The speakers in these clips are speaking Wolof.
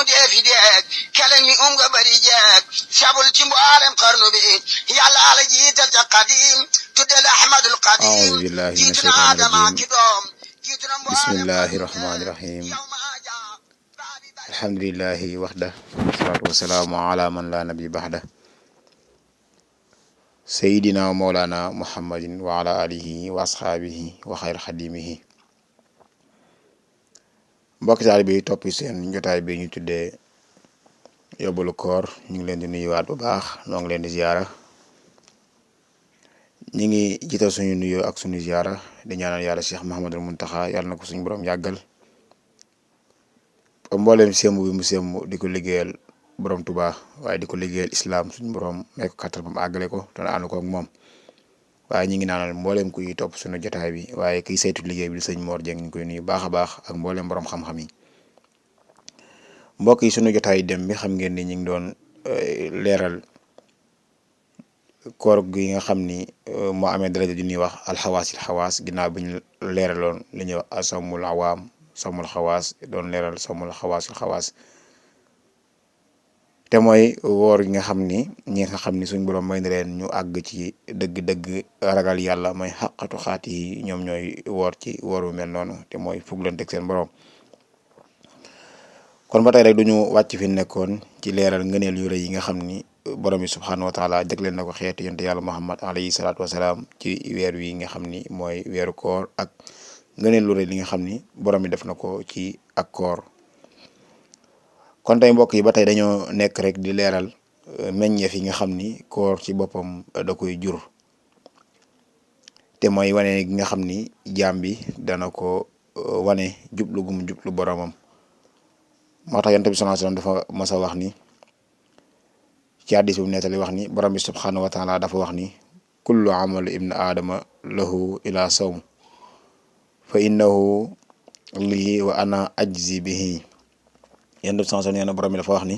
dee fi deeg keleng mi nga bari jeeg sabul ci mboolem xarnu bi yàlla ala jiital ca qadim tuddel ahmadul qadim أعوذ بالله من jiitu na الشيطان adama الرجيم ki doom jiitu na بسم mboolem الله الرحمن الرحيم الحمد لله وحده والصلاة والسلام على من لا نبي بعده سيدنا ومولانا محمد وعلى آله وأصحابه وخير خديمه mbokk taalibe yi topp seen jotaay bi ñu tuddee yóbbalu koor ñu ngi leen di nuyuwaat bu baax noo ngi leen di ziyaara ñi ngi jiital suñu nuyoo ak suñu ziyaara di ñaanal yàlla Cheikh Mouhamadul Muntaxa yàlla na ko suñu borom yàggal ba mbooleem semb bi mu semb di ko liggéeyal borom Tuubaa waaye di ko liggéeyal islaam suñu borom may ko kàttan ba mu àggale ko te ànd ko ak moom waaye ñi ngi naanal mbooleem kuy topp suñu jotaay bi waaye kiy saytu liggéey bi di sëñ Mor Dieng ñu koy nuyu baax a baax ak mbooleem borom xam-xam yi mbokk yi suñu jotaay dem bi xam ngeen ni ñu ngi doon leeral koor gi nga xam ni moo amee daraja di ñuy wax alxawaasil xawaas ginnaaw bi ñu leeraloon li ñuy wax asamul awaam samul xawaas doon leeral samul xawaasil xawaas te mooy woor gi nga xam ni ñi nga xam ni suñ borom may na leen ñu àgg ci dëgg-dëgg ragal yàlla mooy xaqatu xaati yi ñoom ñooy woor ci woor wu mel noonu te mooy fuglanteeg seen borom. kon ba tey rek duñu wàcc fi nekkoon ci leeral ngëneel yu rëy yi nga xam ni borom bi subxanahu wa taala jagleel na ko xeetu yonte yàlla Muhammad alayhi salaatu wa salaam ci weer wi nga xam ni mooy weeru koor ak ngëneel lu rëy li nga xam ni borom bi def na ko ci ak koor. kon tey mbokk yi ba tey dañoo nekk rek di leeral meññeef yi nga xam ni koor ci boppam da koy jur te mooy wane gi nga xam ni jaam bi dana ko wane jublu gum jublu boromam. moo tax yonent bi sallallahu alayhi wasallam dafa mas a wax ni ci hadiis bu nettali wax ni borom bi subxanahu wa taala dafa wax ni kullu amalu ibn aadama lahu ila sawm fa innahu lii wa ana ajzi bihi. yonent bi sallallahu alayhi wasallam nee na borom bi dafa wax ni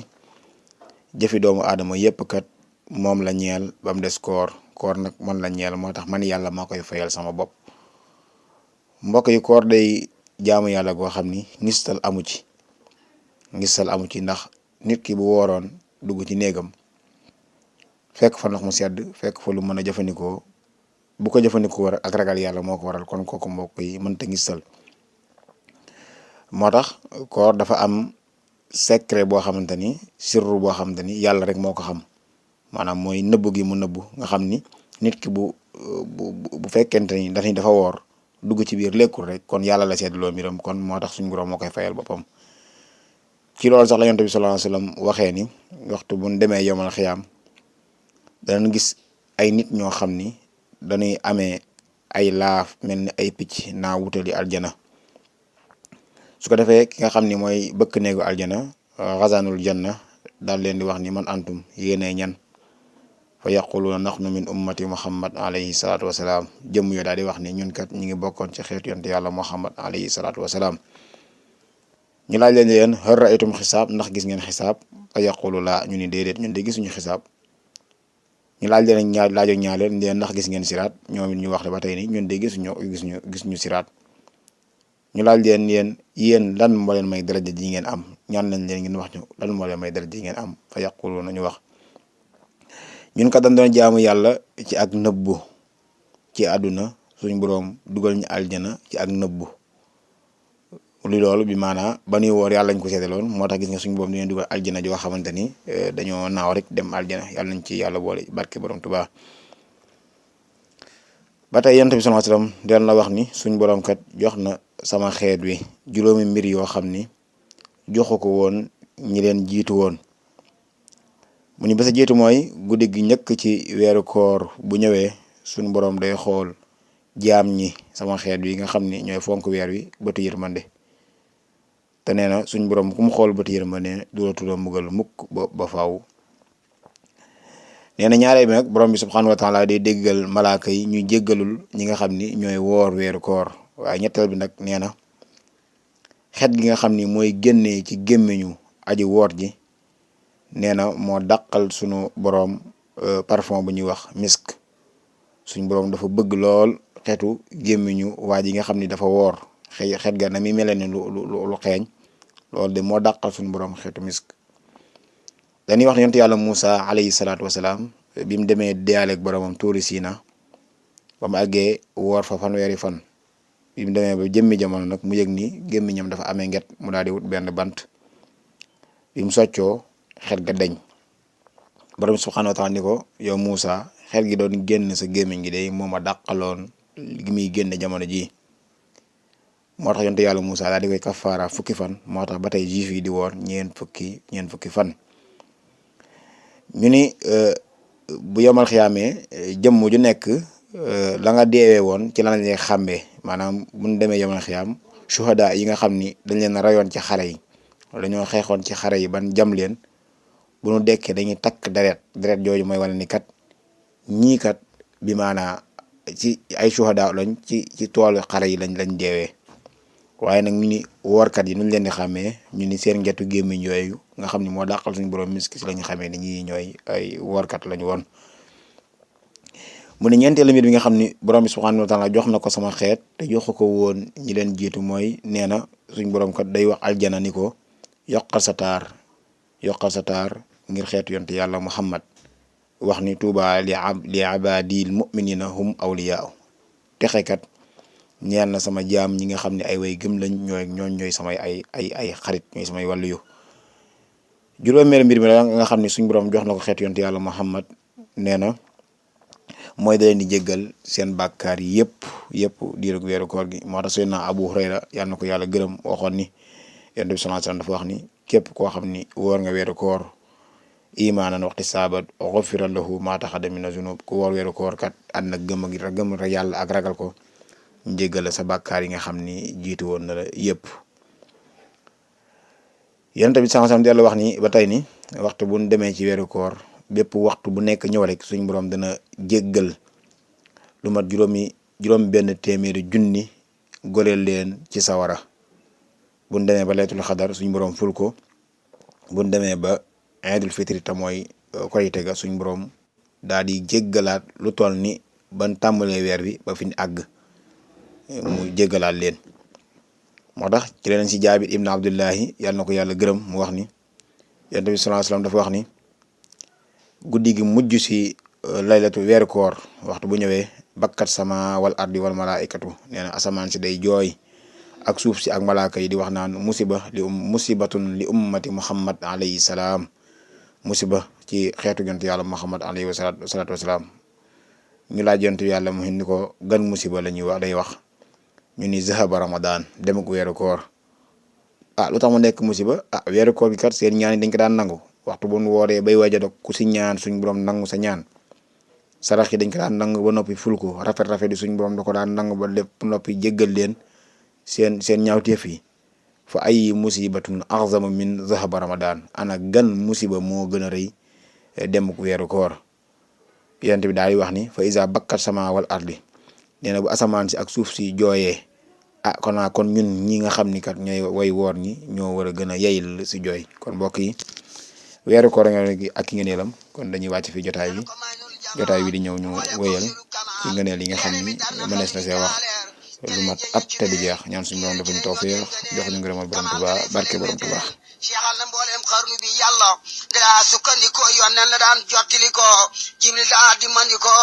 jëfi doomu aadama yépp kat moom la ñeel ba mu des koor nag man la ñeel moo tax man yàlla maa koy fayal sama bopp. mbokk yi koor day jaamu yàlla goo xam ni ngistal amu ci. ndax nit ki bu wooroon dugg ci néegam fekk fa ndox mu sedd fekk fa lu mën a jëfandikoo bu ko jëfandikoo ak ragal yàlla moo ko waral kon kooku mbokk yi mënta ngistal. moo tax koor dafa am secret boo xamante ni sirru boo xamante ni yàlla rek moo ko xam maanaam mooy nëbbu gi mu nëbbu nga xam ni nit ki bu fekkente ni dafa woor dugg ci biir lekkul rek kon yàlla la seetloo mbiram kon moo tax suñu borom moo koy fayal boppam. ci loolu sax la yonent bi sallallahu alayhi wasallam waxee ni waxtu bu ñu demee yomal xiyaam danañ gis ay nit ñoo xam ni dañuy amee ay laaf mel ni ay picc naa wutali aljana su ko defee ki nga xam ni mooy bëkk néegu aljana xazaanul janna daal leen di wax ni man antum yéenee ñan fa yaquluna nahnu min ummati muhammad alayhi salaatu wasalaam jëmm yoo daal di wax ni ñun kat ñi ngi bokkoon ci xeetu yonent yàlla muhammad alayhi salaatu wasalaam. ñu laaj leen hal ra'aytum xisaab ndax gis ngeen xisaab fa yaqulu laa ñu ni déedéet ñun de gisuñu xisaab. ñu laaj leen ñaaleen ndax gis ngeen siraat ñoom it ñu wax ba tey ni ñun de gisuñu siraat. ñu laaj leen yéen lan moo leen may daraja ji ngeen am ñaan nañ leen ngeen wax ñu lan moo leen may daraja ji ngeen am fa yaqulu nañu wax ñun kat dañ doon jaamu yàlla ci ak nëbbu ci àdduna suñ boroom dugal ñu aljana ci ak nëbbu. li loolu bi maanaa ba nuy woor yàlla lañ ko seetaloon moo tax gis nga suñu boobu dinañ dugal aljana joo xamante ni dañoo naaw rek dem aljana yàlla nañ ci yàlla boole barke borom Tuubaa. ba tey yonent bi sallallahu alayhi wasallam del na wax ni suñ borom kat jox na sama xeet wi juróomi mbir yoo xam ni joxu ko woon ñi leen jiitu woon. mu ni ba sa jiitu mooy guddi gi njëkk ci weeru koor bu ñëwee suñ borom day xool jaam ñi sama xeet wi nga xam ni ñooy fonk weer wi bëtu yërmande. te nee na suñ borom ku mu xool bët yërmande dootu la mbugal mukk ba faaw. nee na ñaareel bi nag borom bi subxanahu wa taala day déggal malaaka yi ñuy jéggalul ñi nga xam ni ñooy woor weeru koor waaye ñetteel bi nag nee na xet gi nga xam ni mooy génnee ci gémmiñu aji woor ji nee na moo dàqal sunu borom parfum bu ñuy wax misk. suñ borom dafa bëgg lool xetu gémmiñu waa ji nga xam ni dafa woor xet ga na mi mel ni lu xeeñ loolu de moo dàqal suñu borom xeetu misk. dañuy wax ne yonent yàlla Moussa alayhi salaatu wasalaam bi mu demee deyaaleeg boromam tuuri Siina ba mu àggee woor fa fanweeri fan bi mu demee ba jëmmi jamono nag mu yëg ni gémmiñam dafa amee nget mu daal di wut benn bant bi mu soccoo xet ga deñ borom subhanahu wa taala ni ko yow Moussa xet gi doon génn sa gémmiñ gi de moom a dàqaloon gi muy génn jamono ji moo tax yonent yàlla Moussa daal di koy kafaara fukki fan moo tax ba tey juif yi di woor ñeen fukki fan. ñu ni bu yomal xiyaamee jëmm ju nekk la nga deewee woon ci lan lañ xàmbee maanaam bu ñu demee yomal xiyaam shuhada yi nga xam ni dañ leen rayoon ci xare yi dañoo xeexoon ci xare yi ban jam leen bu nu dekkee dañuy takk deret jooju mooy wane ni kat ñii kat bi maanaa ci ay shuhada lañ ci toolu xare yi lañ deewee waaye nag ñu ni woorkat yi nuñ leen di xàmmee ñu ni seen ngetu gémmiñ yooyu nga xam ni moo dàqal suñu borom miski si la ñu xamee ni ñii ñooy ay woorkat lañu woon. mu ne ñeenteelu mbir bi nga xam ni borom bi subhanahu wa taala jox na ko sama xeet te joxu ko woon ñi leen jiitu mooy nee na suñ borom kat day wax aljana ni ko yokkal sa taar ngir xeetu yonte yàlla Muhammad wax ni tuuba li abadil muminina hum awliyaa texekat ñeel na sama jaam ñi nga xam ne ay way gëm lañ ñooy samay ay xarit ñooy samay wàllu yu. juróomeelu mbir mi nga xam ne suñ borom jox na ko xeetu yonte yàlla Muhammad nee na mooy da leen di jéggal seen bàkkaar yi yëpp diiru weeru koor gi moo tax Seydina Abu Hurayra yàlla na ko yàlla gërëm waxoon ni yonent bi sallallahu alayhi wasallam dafa wax ni képp koo xam ni woor nga weeru koor imaanan waxti saabat ghufira lahu ma taqaddama mina zunub ku woor weeru koor kat ànd nag gëm rek yàlla ak ragal ko njéggal la sa bàkkaar yi nga xam ni jiitu woon na la yëpp. yonent bi sallallahu alayhi wasallam dellu wax ni ba tey ni waxtu bu ñu demee ci weeru koor bépp waxtu bu nekk ñëw rek suñ borom dana jéggal lu mat juróom benn téeméeri junni goreel leen ci sawara buñ demee ba laytul xadar suñ borom ful ko buñ demee ba iidul fitri te mooy korite ga suñ borom daal di jéggalaat lu toll ni ban tàmbalee weer bi ba fi ñu àgg mu jéggalaat leen. moo tax ci leen si Jaabir ibn Abdullahi yàlla na ko yàlla gërëm mu wax ni yonent bi sallallahu alayhi wasallam dafa wax ni guddi gi mujj si laylatu weeru koor waxtu bu ñëwee bakkat sama wal ardi wal malaikatu nee na asamaan si day jooy ak suuf si ak malaaka yi di wax naan musibatun li ummati Muhammad alayhi salaam musiba ci xeetu yonent yàlla Muhammad alayhi salaatu wasalaam. ñu laaj yonent yàlla mu ni ko gan musiba la ñuy wax day wax ñu ni zahaba Ramadan dem ak weeru koor lu tax mu nekk musiba weeru koor gi kat seen ñaan yi dañ ko daan nangu waxtu bu nu wooree bay waaj a dog ku si ñaan suñ borom nangu sa ñaan sarax yi dañ ko daan nangu ba noppi ful ko rafet yi suñ borom da ko daan nangu ba lépp noppi jéggal leen seen ñaawteef yi fa ay musibatun a'zama min zahaba Ramadan ana gan musiba moo gën a rëy dem ak weeru koor. yonent bi daal di wax ni fa iza bakkat sama wal ardi nee na bu asamaan si ak suuf si jooyee kon ñun ñi nga xam ni kat ñooy way woor ñi ñoo war a gën a yeyl si jooy. kon mbokk yi weeru koor nga ak ki ngëneelam kon dañuy wàcc fi jotaay bi di ñëw ñu wéyal ci ngëneel yi nga xam ni mënees na see wax lu mat at te du jeex ñaan suñu borom dafa ñu tawfeex jox ñu ngërëmal borom Tuubaa barke borom Tuubaa. seexal na mbooleem xarnu bi yàlla daa sukkandiko yonnen la daan jottili ko jibril daa dimmandi ko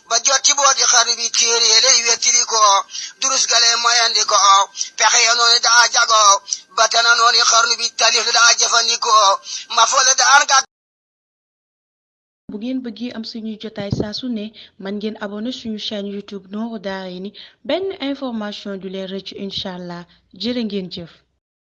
ba jotti booti xarnu bi téere lay wettili ko durus gale moyandi ko pexe ya noonu daa jago ba tana noonu xarnu bi talif daa jëfandiko ma foole daan ga. bu ngeen bëggee am suñuy jotaay saa su ne man ngeen abonné suñu chaîne YouTube Nourou Darayni benn information du leen rëcc incha allah jërë ngeen jëf.